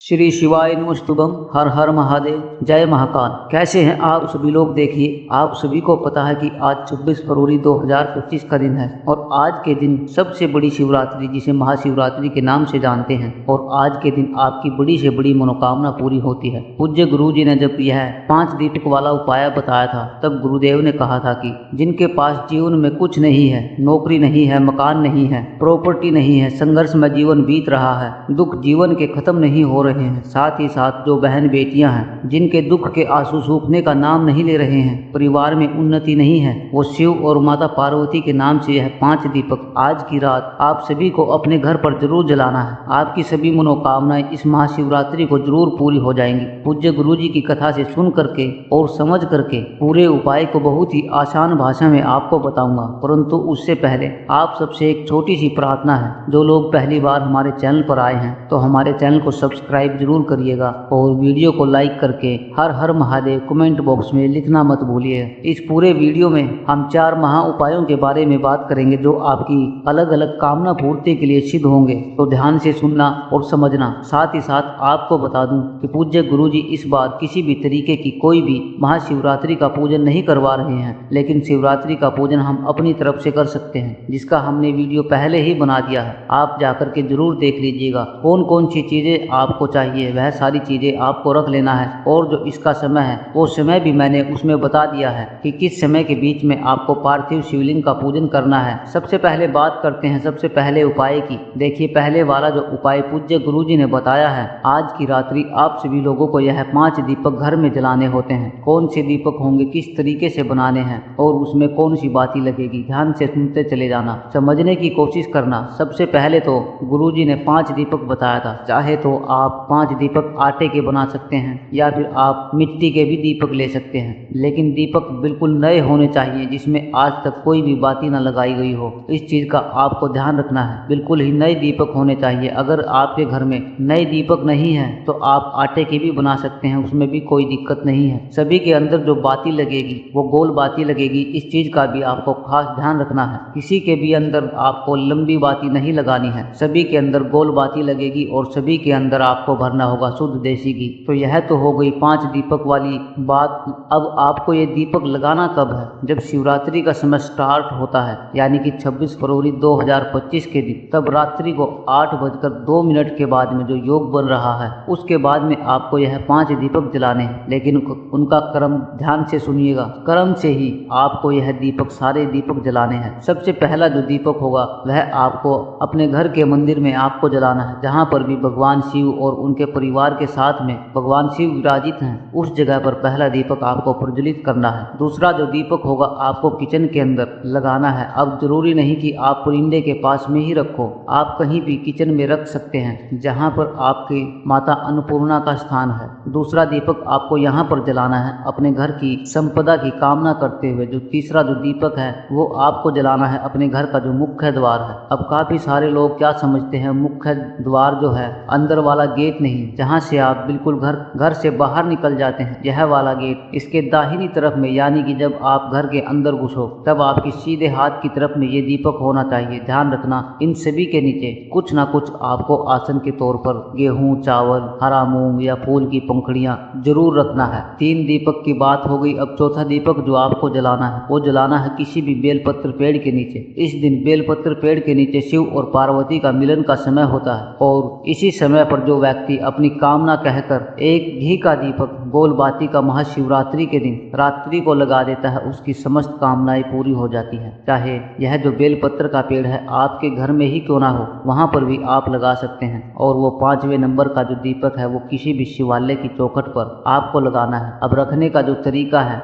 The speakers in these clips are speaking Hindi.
श्री शिवाय नमस्तुभम। हर हर महादेव। जय महाकाल। कैसे हैं आप सभी लोग? देखिए, आप सभी को पता है कि आज 26 फरवरी 2025 का दिन है और आज के दिन सबसे बड़ी शिवरात्रि, जिसे महाशिवरात्रि के नाम से जानते हैं, और आज के दिन आपकी बड़ी से बड़ी मनोकामना पूरी होती है। पूज्य गुरु जी ने जब यह 5 दीपक वाला उपाय बताया था, तब गुरुदेव ने कहा था कि जिनके पास जीवन में कुछ नहीं है, नौकरी नहीं है, मकान नहीं है, प्रॉपर्टी नहीं है, संघर्ष में जीवन बीत रहा है, दुख जीवन के खत्म नहीं हो रहे हैं, साथ ही साथ जो बहन बेटियां हैं जिनके दुख के आंसू सूखने का नाम नहीं ले रहे हैं, परिवार में उन्नति नहीं है, वो शिव और माता पार्वती के नाम से यह 5 दीपक आज की रात आप सभी को अपने घर पर जरूर जलाना है। आपकी सभी मनोकामनाएं इस महाशिवरात्रि को जरूर पूरी हो जाएंगी। पूज्य गुरु जी की कथा से सुन करके और समझ करके पूरे उपाय को बहुत ही आसान भाषा में आपको बताऊंगा, परंतु उससे पहले आप सबसे एक छोटी सी प्रार्थना है। जो लोग पहली बार हमारे चैनल पर आए हैं तो हमारे चैनल को सब्सक्राइब जरूर करिएगा और वीडियो को लाइक करके हर हर महादेव कमेंट बॉक्स में लिखना मत भूलिए। इस पूरे वीडियो में हम 4 महा उपायों के बारे में बात करेंगे जो आपकी अलग अलग कामना पूर्ति के लिए सिद्ध होंगे, तो ध्यान से सुनना और समझना। साथ ही साथ आपको बता दूं कि पूज्य गुरु जी इस बार किसी भी तरीके की कोई भी महाशिवरात्रि का पूजन नहीं करवा रहे हैं, लेकिन शिवरात्रि का पूजन हम अपनी तरफ से कर सकते हैं, जिसका हमने वीडियो पहले ही बना दिया है। आप जाकर के जरूर देख लीजिएगा। कौन कौन सी चीजें आपको चाहिए वह सारी चीजें आपको रख लेना है, और जो इसका समय है वो समय भी मैंने उसमें बता दिया है कि किस समय के बीच में आपको पार्थिव शिवलिंग का पूजन करना है। सबसे पहले बात करते हैं सबसे पहले उपाय की। देखिए, पहले वाला जो उपाय पूज्य गुरु जी ने बताया है, आज की रात्रि आप सभी लोगों को यह 5 दीपक घर में जलाने होते हैं। कौन से दीपक होंगे, किस तरीके से बनाने हैं और उसमें कौन सी बाती लगेगी, ध्यान से सुनते चले जाना, समझने की कोशिश करना। सबसे पहले तो गुरु जी ने 5 दीपक बताया था। चाहे तो आप 5 दीपक आटे के बना सकते हैं या फिर आप मिट्टी के भी दीपक ले सकते हैं, लेकिन दीपक बिल्कुल नए होने चाहिए जिसमें आज तक कोई भी बाती ना लगाई गई हो। इस चीज का आपको ध्यान रखना है। बिल्कुल ही नए दीपक होने चाहिए। अगर आपके घर में नए दीपक नहीं है तो आप आटे के भी बना सकते हैं, उसमें भी कोई दिक्कत नहीं है। सभी के अंदर जो बाती लगेगी वो गोल बाती लगेगी। इस चीज का भी आपको खास ध्यान रखना है। किसी के भी अंदर आपको लंबी बाती नहीं लगानी है, सभी के अंदर गोल बाती लगेगी और सभी के अंदर आपको भरना होगा शुद्ध देसी घी। तो यह तो हो गई 5 दीपक वाली बात। अब आपको ये दीपक लगाना कब है? जब शिवरात्रि का समय स्टार्ट होता है, यानी कि 26 फरवरी 2025 के दिन, तब रात्रि को 8:02 के बाद में जो योग बन रहा है, उसके बाद में आपको यह 5 दीपक जलाने हैं। लेकिन उनका क्रम ध्यान से सुनिएगा। क्रम से ही आपको यह दीपक, सारे दीपक जलाने हैं। सबसे पहला जो दीपक होगा वह आपको अपने घर के मंदिर में आपको जलाना है, जहाँ पर भी भगवान शिव और उनके परिवार के साथ में भगवान शिव विराजित हैं, उस जगह पर पहला दीपक आपको प्रज्वलित करना है। दूसरा जो दीपक होगा आपको किचन के अंदर लगाना है। अब जरूरी नहीं कि आप पुरिंदे के पास में ही रखो, आप कहीं भी किचन में रख सकते हैं जहां पर आपकी माता अन्नपूर्णा का स्थान है। दूसरा दीपक आपको यहां पर जलाना है अपने घर की संपदा की कामना करते हुए। जो तीसरा जो दीपक है वो आपको जलाना है अपने घर का जो मुख्य द्वार है। अब काफी सारे लोग क्या समझते हैं, मुख्य द्वार जो है अंदर वाला गेट नहीं, जहां से आप बिल्कुल घर से बाहर निकल जाते हैं, यह वाला गेट। इसके दाहिनी तरफ में, यानी कि जब आप घर के अंदर घुसो तब आपकी सीधे हाथ की तरफ में ये दीपक होना चाहिए। ध्यान रखना, इन सभी के नीचे कुछ ना कुछ आपको आसन के तौर पर गेहूं, चावल, हरा मूंग या फूल की पंखुड़ियां जरूर रखना है। 3 दीपक की बात हो गई। अब चौथा दीपक जो आपको जलाना है वो जलाना है किसी भी बेलपत्र पेड़ के नीचे। इस दिन बेलपत्र पेड़ के नीचे शिव और पार्वती का मिलन का समय होता है, और इसी समय पर जो व्यक्ति अपनी कामना कहकर एक घी का दीपक गोल बाती का महाशिवरात्रि के दिन रात्रि को लगा देता है, उसकी समस्त कामनाएं पूरी हो जाती है। चाहे यह जो बेलपत्र का पेड़ है आपके घर में ही क्यों ना हो, वहां पर भी आप लगा सकते हैं। और वो 5वें नंबर का जो दीपक है वो किसी भी शिवालय की चौखट पर आपको लगाना है। अब रखने का जो तरीका है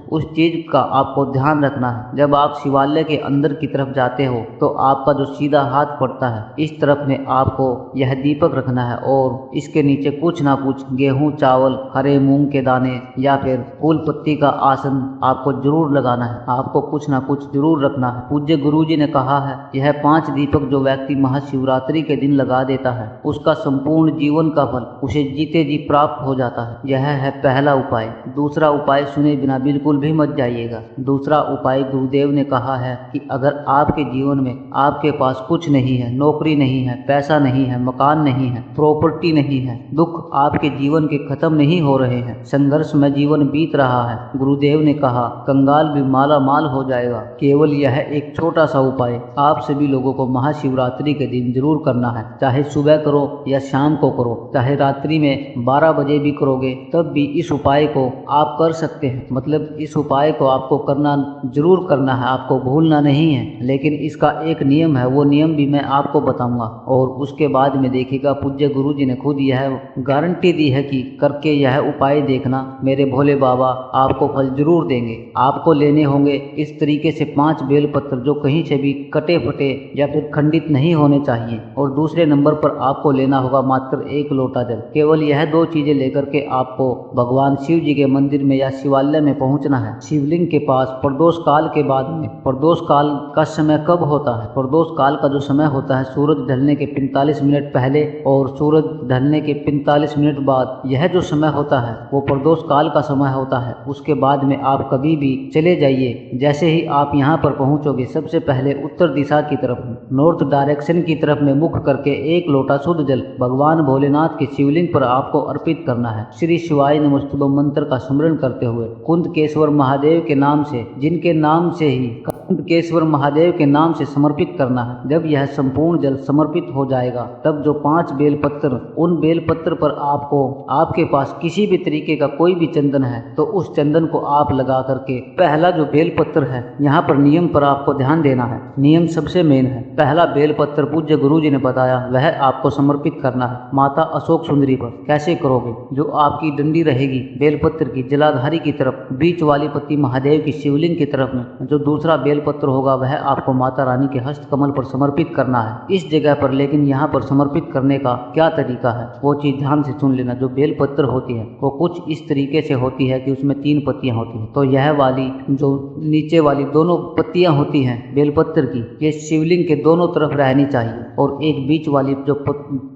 उस चीज का आपको ध्यान रखना है। जब आप शिवालय के अंदर की तरफ जाते हो तो आपका जो सीधा हाथ पड़ता है इस तरफ में आपको यह दीपक रखना है, और इसके नीचे कुछ ना कुछ गेहूं, चावल, हरे मूंग मूंग के दाने या फिर फूल पत्ती का आसन आपको जरूर लगाना है। आपको कुछ ना कुछ जरूर रखना है। पूज्य गुरुजी ने कहा है, यह 5 दीपक जो व्यक्ति महाशिवरात्रि के दिन लगा देता है उसका संपूर्ण जीवन का फल उसे जीते जी प्राप्त हो जाता है। यह है पहला उपाय। दूसरा उपाय सुने बिना बिल्कुल भी मत जाइएगा। दूसरा उपाय गुरुदेव ने कहा है कि अगर आपके जीवन में आपके पास कुछ नहीं है, नौकरी नहीं है, पैसा नहीं है, मकान नहीं है, प्रॉपर्टी नहीं है, दुख आपके जीवन के खत्म नहीं हो रहे हैं, संघर्ष में जीवन बीत रहा है, गुरुदेव ने कहा कंगाल भी माला माल हो जाएगा। केवल यह एक छोटा सा उपाय आप सभी लोगों को महाशिवरात्रि के दिन जरूर करना है। चाहे सुबह करो या शाम को करो, चाहे रात्रि में 12 बजे भी करोगे तब भी इस उपाय को आप कर सकते हैं। मतलब इस उपाय को आपको करना जरूर करना है, आपको भूलना नहीं है। लेकिन इसका एक नियम है, वो नियम भी मैं आपको बताऊंगा और उसके बाद में देखिएगा पूज्य गुरु जी ने खुद यह गारंटी दी है कि करके यह उपाय देखना मेरे भोले बाबा आपको फल जरूर देंगे। आपको लेने होंगे इस तरीके से 5 बेलपत्र जो कहीं से भी कटे फटे या फिर खंडित नहीं होने चाहिए। और दूसरे नंबर पर आपको लेना होगा मात्र 1 लोटा जल। केवल यह 2 चीजें लेकर के आपको भगवान शिव जी के मंदिर में या शिवालय में पहुंचना है। शिवलिंग के पास प्रदोष काल के बाद में, प्रदोष काल का समय कब होता है? प्रदोष काल का जो समय होता है सूरज ढलने के 45 मिनट पहले और सूरज ढलने के 45 मिनट बाद, यह जो समय होता है वो प्रदोष काल का समय होता है। उसके बाद में आप कभी भी चले जाइए। जैसे ही आप यहाँ पर पहुँचोगे सबसे पहले उत्तर दिशा की तरफ, नॉर्थ डायरेक्शन की तरफ में मुख करके 1 लोटा शुद्ध जल भगवान भोलेनाथ के शिवलिंग पर आपको अर्पित करना है। श्री शिवाय नमस्तुभ्यं मंत्र का स्मरण करते हुए कुंदकेश्वर महादेव के नाम से, जिनके नाम से ही कुंदकेश्वर महादेव के नाम से समर्पित करना है। जब यह संपूर्ण जल समर्पित हो जाएगा तब जो 5 बेलपत्र, उन बेलपत्र पर आपको, आपके पास किसी भी तरीके का कोई भी चंदन है तो उस चंदन को आप लगा करके, पहला जो बेलपत्र है यहाँ पर नियम पर आपको ध्यान देना है। नियम सबसे मेन है। पहला बेलपत्र पूज्य गुरु जी ने बताया वह आपको समर्पित करना है माता अशोक सुंदरी पर। कैसे करोगे? जो आपकी डंडी रहेगी बेलपत्र की जलाधारी की तरफ, बीच वाली पत्ती महादेव की शिवलिंग की तरफ में, जो दूसरा बेलपत्र होगा वह आपको माता रानी के हस्त कमल पर समर्पित करना है इस जगह पर। लेकिन यहाँ पर समर्पित करने का क्या तरीका है वो चीज ध्यान से सुन लेना। जो बेलपत्र होती है वो कुछ इस तरीके से होती है कि उसमें 3 पत्तियां होती हैं। तो यह वाली जो नीचे वाली दोनों पत्तियां होती हैं बेलपत्र की, ये शिवलिंग के दोनों तरफ रहनी चाहिए। और एक बीच वाली जो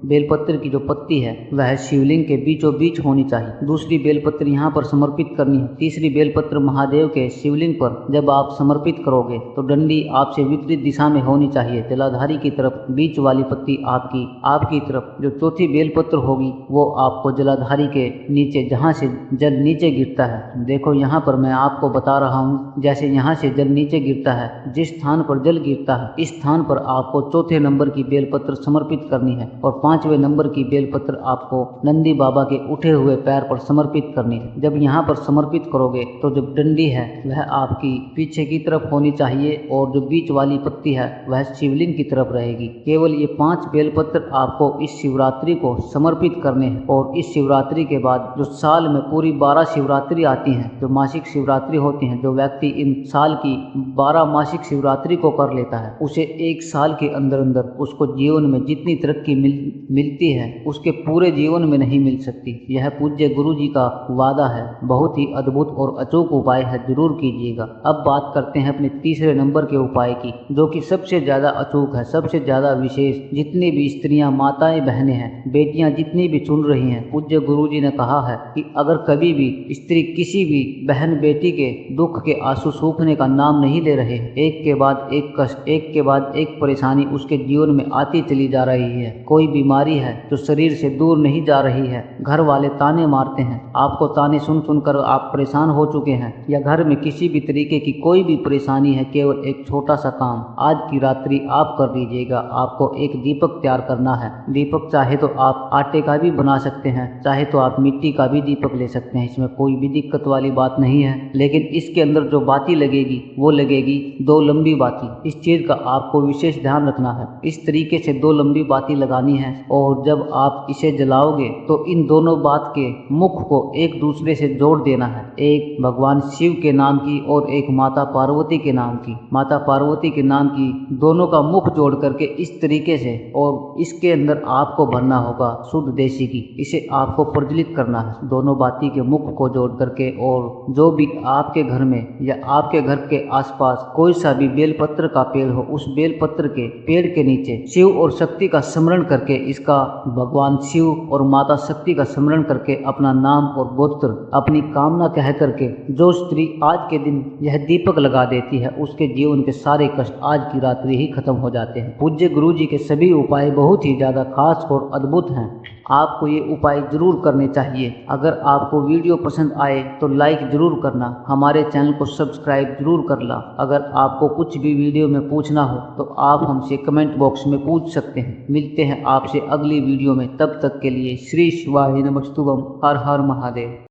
बेलपत्र की जो पत्ती है वह शिवलिंग के बीचों बीच होनी चाहिए। दूसरी बेलपत्र यहाँ पर समर्पित करनी है। तीसरी बेलपत्र महादेव के शिवलिंग पर जब आप समर्पित करोगे तो डंडी आपसे विपरीत दिशा में होनी चाहिए, जलाधारी की तरफ। बीच वाली पत्ती आपकी तरफ। जो चौथी बेलपत्र होगी वो आपको जलाधारी के नीचे, जहाँ से जल नीचे गिरता है, देखो यहाँ पर मैं आपको बता रहा हूँ, जैसे यहाँ से जल नीचे गिरता है, जिस स्थान पर जल गिरता है इस स्थान पर आपको चौथे नंबर की बेलपत्र समर्पित करनी है। और 5वें नंबर की बेलपत्र आपको नंदी बाबा के उठे हुए पैर पर समर्पित करनी है। जब यहाँ पर समर्पित करोगे तो जो डंडी है वह आपकी पीछे की तरफ होनी चाहिए और जो बीच वाली पत्ती है वह शिवलिंग की तरफ रहेगी। केवल ये 5 बेलपत्र आपको इस शिवरात्रि को समर्पित करने हैं। और इस शिवरात्रि के बाद जो साल में पूरी 12 शिवरात्रि आती हैं, जो मासिक शिवरात्रि होती हैं, जो व्यक्ति इन साल की 12 मासिक शिवरात्रि को कर लेता है उसे 1 साल के अंदर अंदर उसको जीवन में जितनी तरक्की मिलती है उसके पूरे जीवन में नहीं मिल सकती। यह पूज्य गुरु जी का वादा है। बहुत ही अद्भुत और अचूक उपाय है, जरूर कीजिएगा। अब बात करते हैं अपने तीसरे नंबर के उपाय की, जो कि सबसे ज्यादा अचूक है, सबसे ज्यादा विशेष। जितनी भी स्त्रियां, माताएं, बहनें हैं, बेटियां जितनी भी सुन रही हैं, पूज्य गुरु जी ने कहा है कि अगर कभी भी स्त्री किसी भी बहन बेटी के दुख के आंसू सूखने का नाम नहीं ले रहे, एक के बाद एक कष्ट, एक के बाद एक परेशानी उसके जीवन में आती चली जा रही है, कोई बीमारी है जो शरीर से दूर नहीं जा रही है, घर वाले ताने मारते हैं, आपको ताने सुन सुनकर आप परेशान हो चुके हैं, या घर में किसी भी तरीके की कोई भी परेशानी है, केवल एक छोटा सा काम आज की रात्रि आप कर लीजिएगा। आपको एक दीपक तैयार करना है। दीपक चाहे तो आप आटे का भी बना सकते हैं, चाहे तो आप मिट्टी का भी दीपक ले सकते हैं, इसमें कोई भी दिक्कत वाली बात नहीं है। लेकिन इसके अंदर जो बाती लगेगी वो लगेगी 2 लंबी बाती। इस चीज का आपको विशेष ध्यान रखना है। इस तरीके से 2 लंबी बाती लगानी है और जब आप इसे जलाओगे तो इन दोनों बात के मुख को एक दूसरे से जोड़ देना है। एक भगवान शिव के नाम की और एक माता पार्वती के नाम नाम की, माता पार्वती के नाम की, दोनों का मुख जोड़ करके इस तरीके से, और इसके अंदर आपको भरना होगा शुद्ध देसी घी। इसे आपको प्रज्वलित करना है दोनों बाती के मुख को जोड़ करके, और जो भी आपके घर में या आपके घर के आसपास कोई सा भी बेलपत्र का पेड़ हो, उस बेलपत्र के पेड़ के नीचे शिव और शक्ति का स्मरण करके, इसका भगवान शिव और माता शक्ति का स्मरण करके अपना नाम और गोत्र, अपनी कामना कह करके, जो स्त्री आज के दिन यह दीपक लगा देती है उसके जीवन के सारे कष्ट आज की रात्रि ही खत्म हो जाते हैं। पूज्य गुरु जी के सभी उपाय बहुत ही ज्यादा खास और अद्भुत हैं। आपको ये उपाय जरूर करने चाहिए। अगर आपको वीडियो पसंद आए तो लाइक जरूर करना, हमारे चैनल को सब्सक्राइब जरूर करना। अगर आपको कुछ भी वीडियो में पूछना हो तो आप हमसे कमेंट बॉक्स में पूछ सकते हैं। मिलते हैं आपसे अगली वीडियो में, तब तक के लिए श्री शिवाय नमस्तुभम। हर हर महादेव।